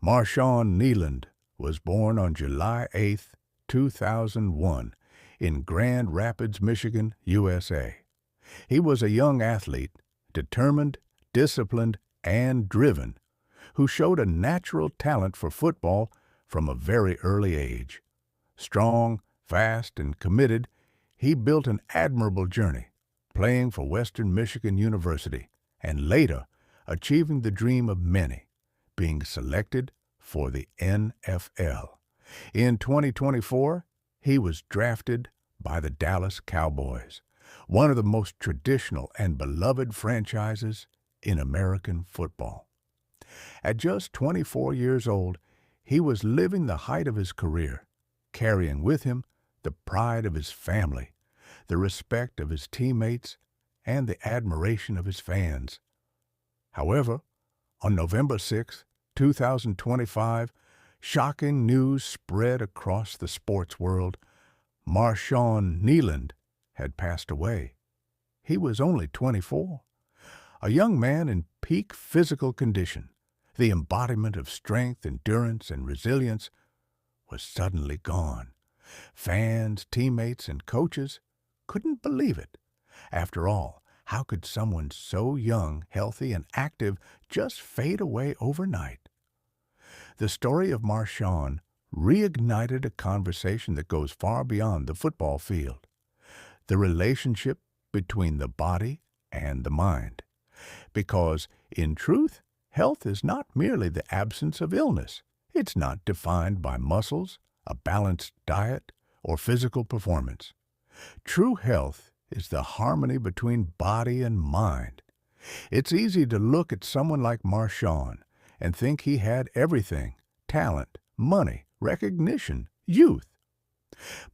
Marshawn Kneeland was born on July 8, 2001, in Grand Rapids, Michigan, USA. He was a young athlete, determined, disciplined, and driven, who showed a natural talent for football from a very early age. Strong, fast, and committed, he built an admirable journey, playing for Western Michigan University, and later achieving the dream of many, being selected for the NFL. In 2024, he was drafted by the Dallas Cowboys, one of the most traditional and beloved franchises in American football. At just 24 years old, he was living the height of his career, carrying with him the pride of his family, the respect of his teammates, and the admiration of his fans. However, on November 6, 2025, shocking news spread across the sports world. Marshawn Kneeland had passed away. He was only 24. A young man in peak physical condition, the embodiment of strength, endurance, and resilience, was suddenly gone. Fans, teammates, and coaches couldn't believe it. After all, how could someone so young, healthy, and active just fade away overnight? The story of Marshawn reignited a conversation that goes far beyond the football field. The relationship between the body and the mind. Because, in truth, health is not merely the absence of illness. It's not defined by muscles, a balanced diet, or physical performance. True health is the harmony between body and mind. It's easy to look at someone like Marshawn and think he had everything: talent, money, recognition, youth.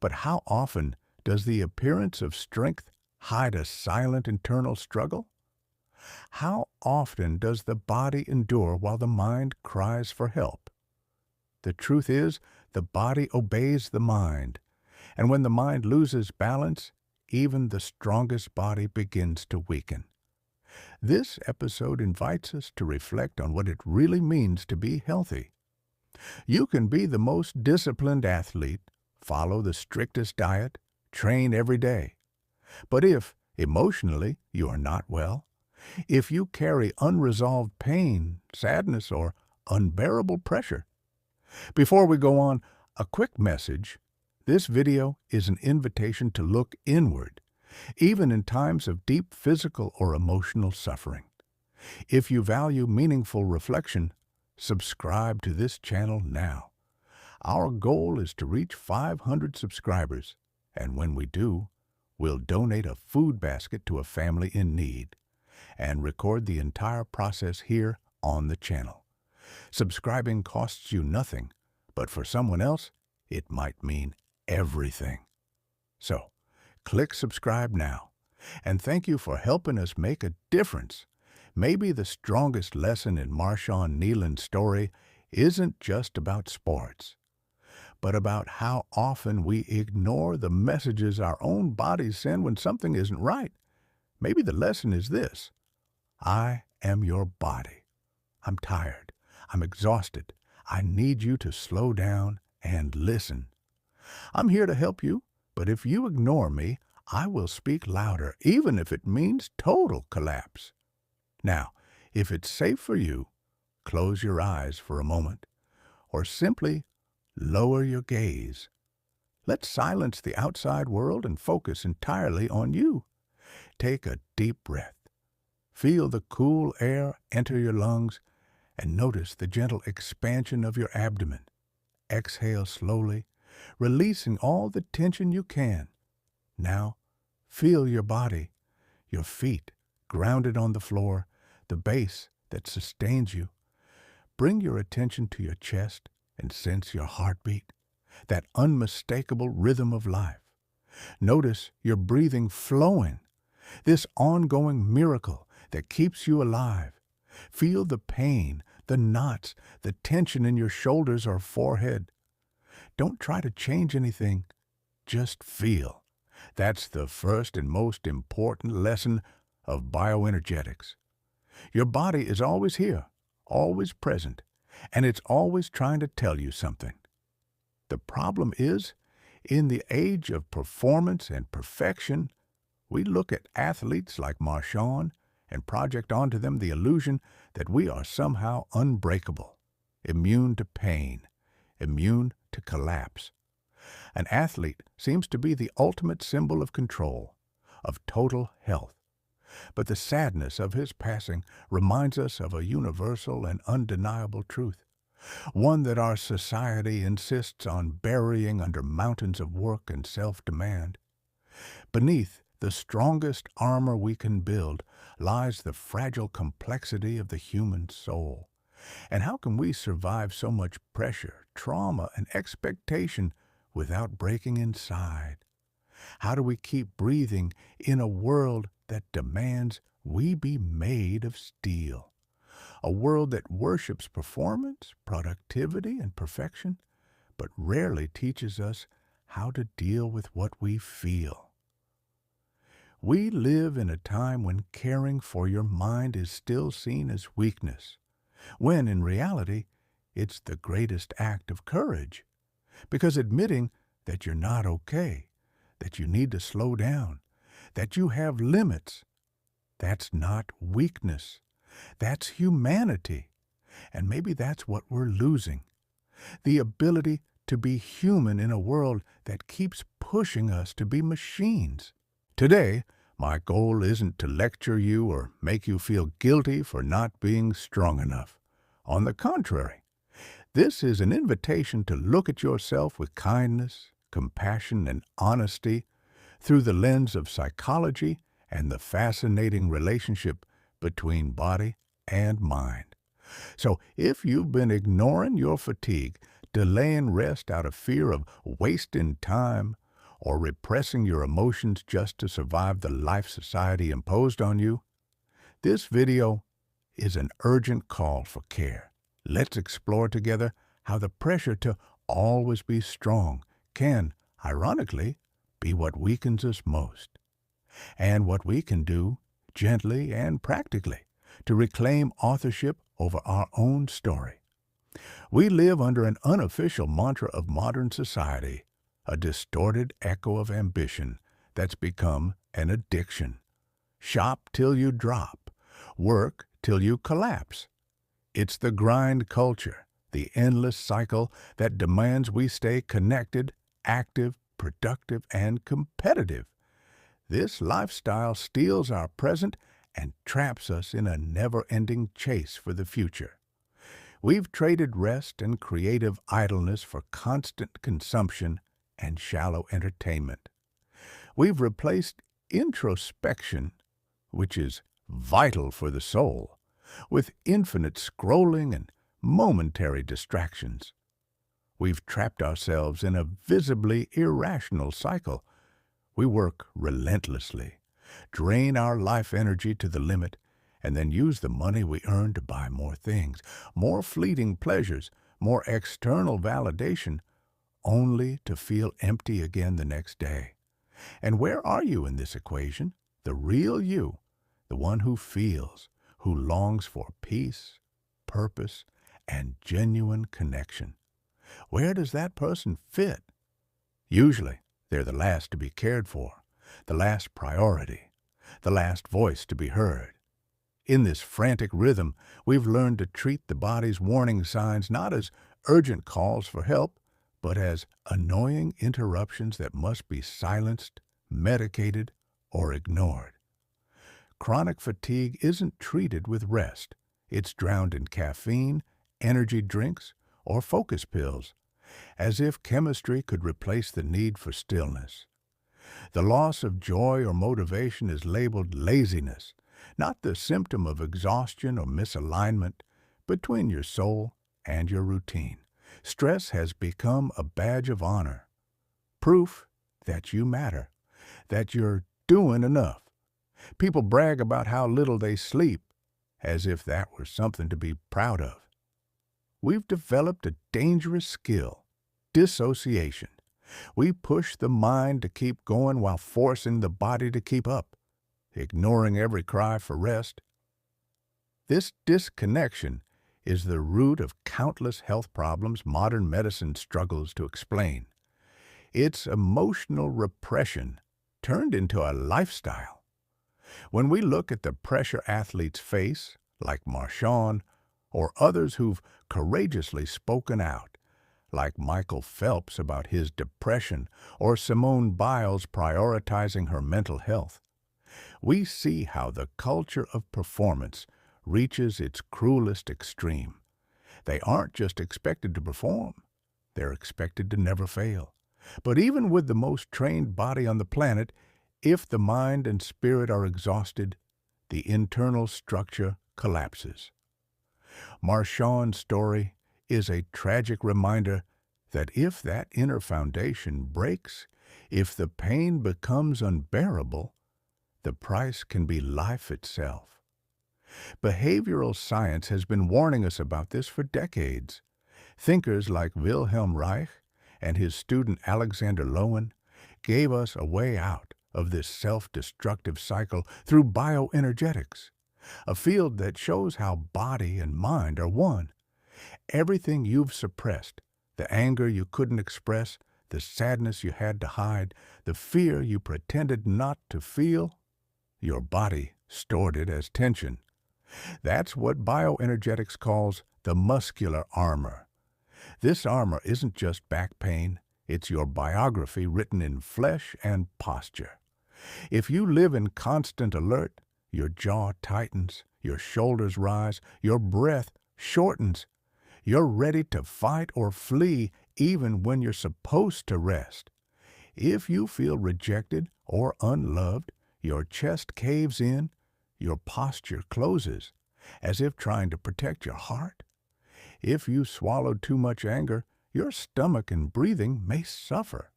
But how often does the appearance of strength hide a silent internal struggle? How often does the body endure while the mind cries for help? The truth is, the body obeys the mind, and when the mind loses balance, even the strongest body begins to weaken. This episode invites us to reflect on what it really means to be healthy. You can be the most disciplined athlete, follow the strictest diet, train every day. But if, emotionally, you are not well, if you carry unresolved pain, sadness, or unbearable pressure. Before we go on, a quick message. This video is an invitation to look inward, even in times of deep physical or emotional suffering. If you value meaningful reflection, subscribe to this channel now. Our goal is to reach 500 subscribers, and when we do, we'll donate a food basket to a family in need and record the entire process here on the channel. Subscribing costs you nothing, but for someone else, it might mean everything. So, click subscribe now, and thank you for helping us make a difference. Maybe the strongest lesson in Marshawn Kneeland's story isn't just about sports, but about how often we ignore the messages our own bodies send when something isn't right. Maybe the lesson is this: I am your body. I'm tired. I'm exhausted. I need you to slow down and listen. I'm here to help you, but if you ignore me, I will speak louder, even if it means total collapse. Now, if it's safe for you, close your eyes for a moment, or simply lower your gaze. Let's silence the outside world and focus entirely on you. Take a deep breath. Feel the cool air enter your lungs, and notice the gentle expansion of your abdomen. Exhale slowly, releasing all the tension you can. Now, feel your body, your feet grounded on the floor, the base that sustains you. Bring your attention to your chest and sense your heartbeat, that unmistakable rhythm of life. Notice your breathing flowing, this ongoing miracle that keeps you alive. Feel the pain, the knots, the tension in your shoulders or forehead. Don't try to change anything. Just feel. That's the first and most important lesson of bioenergetics. Your body is always here, always present, and it's always trying to tell you something. The problem is, in the age of performance and perfection, we look at athletes like Marshawn and project onto them the illusion that we are somehow unbreakable, immune to pain, immune to collapse. An athlete seems to be the ultimate symbol of control, of total health. But the sadness of his passing reminds us of a universal and undeniable truth, one that our society insists on burying under mountains of work and self-demand. Beneath the strongest armor we can build lies the fragile complexity of the human soul. And how can we survive so much pressure, trauma, and expectation without breaking inside? How do we keep breathing in a world that demands we be made of steel? A world that worships performance, productivity, and perfection, but rarely teaches us how to deal with what we feel. We live in a time when caring for your mind is still seen as weakness, when in reality, it's the greatest act of courage. Because admitting that you're not okay, that you need to slow down, that you have limits, that's not weakness. That's humanity. And maybe that's what we're losing. The ability to be human in a world that keeps pushing us to be machines. Today, my goal isn't to lecture you or make you feel guilty for not being strong enough. On the contrary, this is an invitation to look at yourself with kindness, compassion, and honesty through the lens of psychology and the fascinating relationship between body and mind. So if you've been ignoring your fatigue, delaying rest out of fear of wasting time, or repressing your emotions just to survive the life society imposed on you, this video is an urgent call for care. Let's explore together how the pressure to always be strong can, ironically, be what weakens us most, and what we can do gently and practically to reclaim authorship over our own story. We live under an unofficial mantra of modern society, a distorted echo of ambition that's become an addiction. Shop till you drop, work till you collapse. It's the grind culture, the endless cycle that demands we stay connected, active, productive, and competitive. This lifestyle steals our present and traps us in a never-ending chase for the future. We've traded rest and creative idleness for constant consumption and shallow entertainment. We've replaced introspection, which is vital for the soul, with infinite scrolling and momentary distractions. We've trapped ourselves in a visibly irrational cycle. We work relentlessly, drain our life energy to the limit, and then use the money we earn to buy more things, more fleeting pleasures, more external validation, only to feel empty again the next day. And where are you in this equation? The real you, the one who feels, who longs for peace, purpose, and genuine connection. Where does that person fit? Usually, they're the last to be cared for, the last priority, the last voice to be heard. In this frantic rhythm, we've learned to treat the body's warning signs not as urgent calls for help, but as annoying interruptions that must be silenced, medicated, or ignored. Chronic fatigue isn't treated with rest. It's drowned in caffeine, energy drinks, or focus pills, as if chemistry could replace the need for stillness. The loss of joy or motivation is labeled laziness, not the symptom of exhaustion or misalignment between your soul and your routine. Stress has become a badge of honor, proof that you matter, that you're doing enough. People brag about how little they sleep, as if that were something to be proud of. We've developed a dangerous skill, dissociation. We push the mind to keep going while forcing the body to keep up, ignoring every cry for rest. This disconnection is the root of countless health problems modern medicine struggles to explain. It's emotional repression turned into a lifestyle. When we look at the pressure athletes face, like Marshawn, or others who've courageously spoken out, like Michael Phelps about his depression or Simone Biles prioritizing her mental health, we see how the culture of performance reaches its cruelest extreme. They aren't just expected to perform, they're expected to never fail. But even with the most trained body on the planet, if the mind and spirit are exhausted, the internal structure collapses. Marshawn's story is a tragic reminder that if that inner foundation breaks, if the pain becomes unbearable, the price can be life itself. Behavioral science has been warning us about this for decades. Thinkers like Wilhelm Reich and his student Alexander Lowen gave us a way out of this self-destructive cycle through bioenergetics, a field that shows how body and mind are one. Everything you've suppressed, the anger you couldn't express, the sadness you had to hide, the fear you pretended not to feel, your body stored it as tension. That's what bioenergetics calls the muscular armor. This armor isn't just back pain, it's your biography written in flesh and posture. If you live in constant alert, your jaw tightens, your shoulders rise, your breath shortens. You're ready to fight or flee even when you're supposed to rest. If you feel rejected or unloved, your chest caves in, your posture closes, as if trying to protect your heart. If you swallowed too much anger, your stomach and breathing may suffer.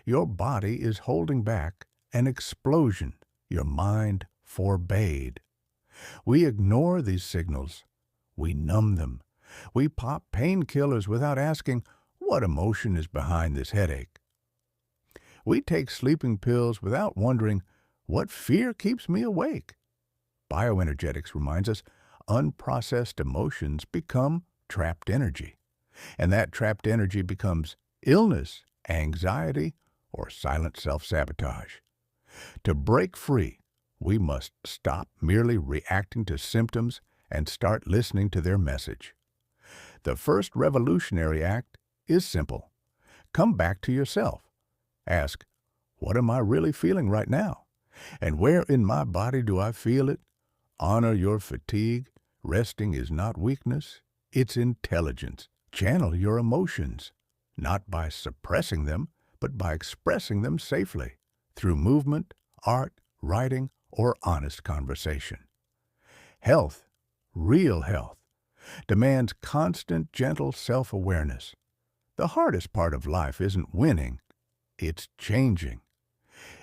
Your body is holding back an explosion your mind forbade. We ignore these signals. We numb them. We pop painkillers without asking, what emotion is behind this headache? We take sleeping pills without wondering, what fear keeps me awake? Bioenergetics reminds us unprocessed emotions become trapped energy, and that trapped energy becomes illness, anxiety, or silent self-sabotage. To break free, we must stop merely reacting to symptoms and start listening to their message. The first revolutionary act is simple. Come back to yourself. Ask, what am I really feeling right now? And where in my body do I feel it? Honor your fatigue. Resting is not weakness, it's intelligence. Channel your emotions, not by suppressing them, but by expressing them safely through movement, art, writing, or honest conversation. Health, real health, demands constant, gentle self-awareness. The hardest part of life isn't winning, it's changing.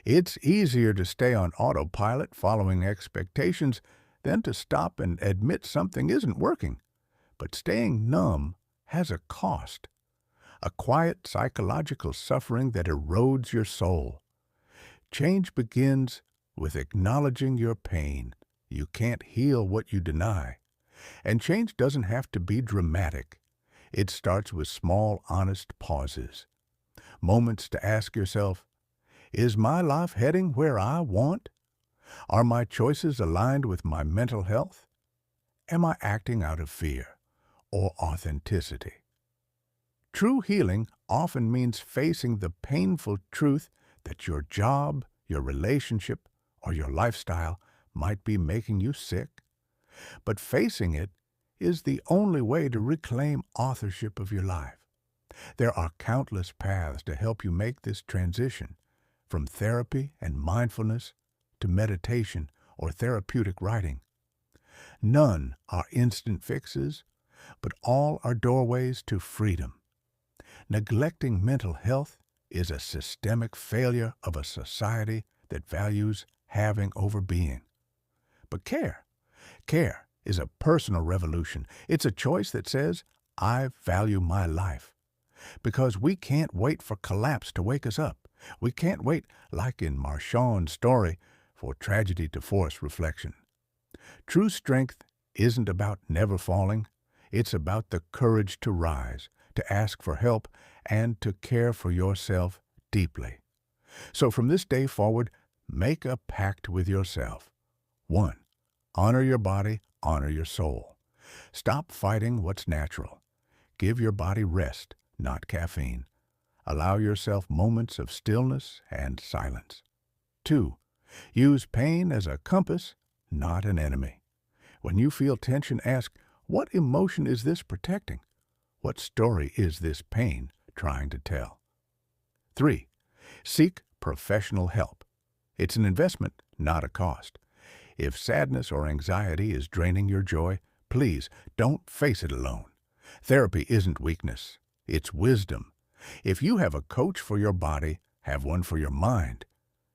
It's easier to stay on autopilot following expectations than to stop and admit something isn't working. But staying numb has a cost, a quiet psychological suffering that erodes your soul. Change begins with acknowledging your pain. You can't heal what you deny. And change doesn't have to be dramatic. It starts with small, honest pauses. Moments to ask yourself, is my life heading where I want? Are my choices aligned with my mental health? Am I acting out of fear or authenticity? True healing often means facing the painful truth that your job, your relationship, or your lifestyle might be making you sick. But facing it is the only way to reclaim authorship of your life. There are countless paths to help you make this transition, from therapy and mindfulness to meditation or therapeutic writing. None are instant fixes, but all are doorways to freedom. Neglecting mental health is a systemic failure of a society that values having over being. But care is a personal revolution. It's a choice that says, I value my life. Because we can't wait for collapse to wake us up. We can't wait, like in Marshawn's story, for tragedy to force reflection. True strength isn't about never falling. It's about the courage to rise, to ask for help, and to care for yourself deeply. So from this day forward, make a pact with yourself. 1. Honor your body, honor your soul. Stop fighting what's natural. Give your body rest, not caffeine. Allow yourself moments of stillness and silence. 2. Use pain as a compass, not an enemy. When you feel tension, ask, what emotion is this protecting? What story is this pain trying to tell? 3. Seek professional help. It's an investment, not a cost. If sadness or anxiety is draining your joy, please don't face it alone. Therapy isn't weakness, it's wisdom. If you have a coach for your body, have one for your mind.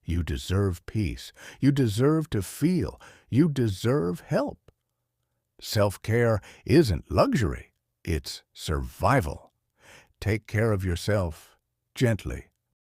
You deserve peace. You deserve to feel. You deserve help. Self-care isn't luxury, it's survival. Take care of yourself gently.